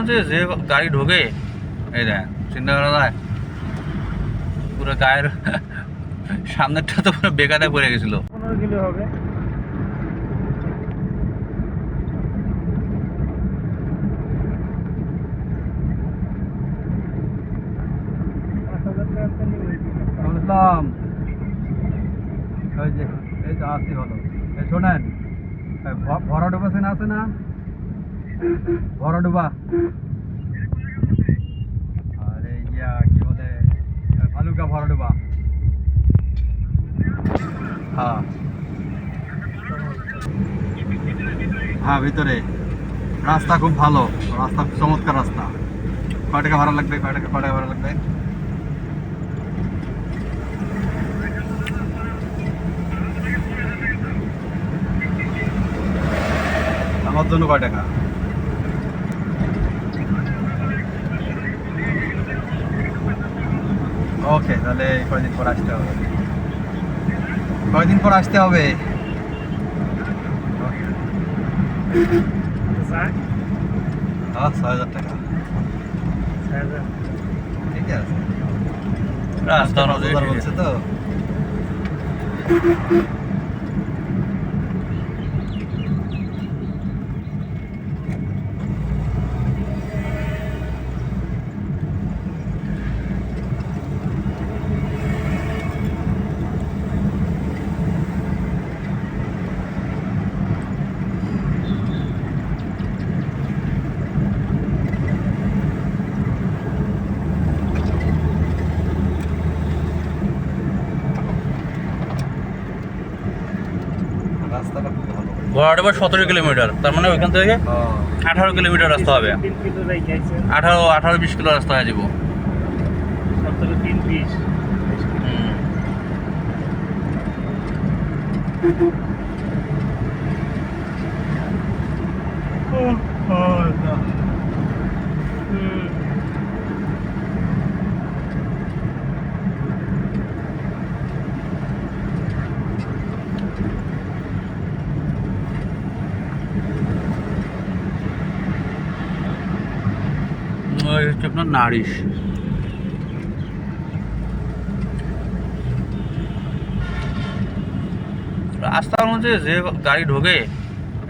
মধ্যে যে গাড়ি ঢোকে এই দেখ চিন্তা করা যায় পুরো গায়ের সামনেরটা তো পুরো বেকাতে পড়ে গেছিল। 15 কিলো হবে। বললাম ওই যে এই তো আসি হলো। এই শোনেন ভরাডুবা সেনা আছে না, ভরাডুবা আরে ইয়া কি বলে ভালুকা ভরাডুবা। হ্যাঁ হ্যাঁ ভিতরে রাস্তা খুব ভালো, রাস্তা চমৎকার রাস্তা। কয় টাকা ভাড়া লাগবে, কয় টাকা ভাড়া লাগবে? আমার জন্য কয় টাকা? ওকে, তাহলে কয়দিন পর আসতে হবে, কয়দিন পর আসতে হবে। হ্যাঁ ৬,০০০ টাকা ঠিক আছে। রাস্তা বলছে তো রাস্তাটা খুব ভালো। ভরাডুবা 17 কিলোমিটার, তার মানে ওইখান থেকে 18 কিলোমিটার রাস্তা হবে। 18-20 কিলো রাস্তা হয়ে যাব। 17-3-20 ওই হচ্ছে আপনার নারিশ। রাস্তার মধ্যে যে গাড়ি ঢোকে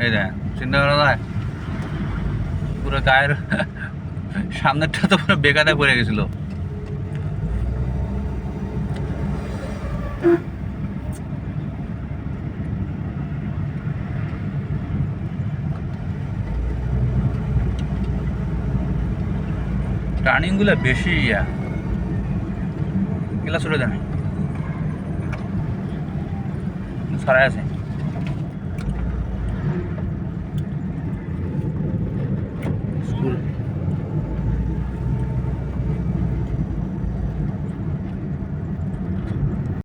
এই দেখ চিন্তা করা যায় পুরো গায়ের সামনেরটা তো পুরো বেকাতে পড়ে গেছিল। টার্নিং গুলো বেশি এগুলা চলে যায় সারাই আছে।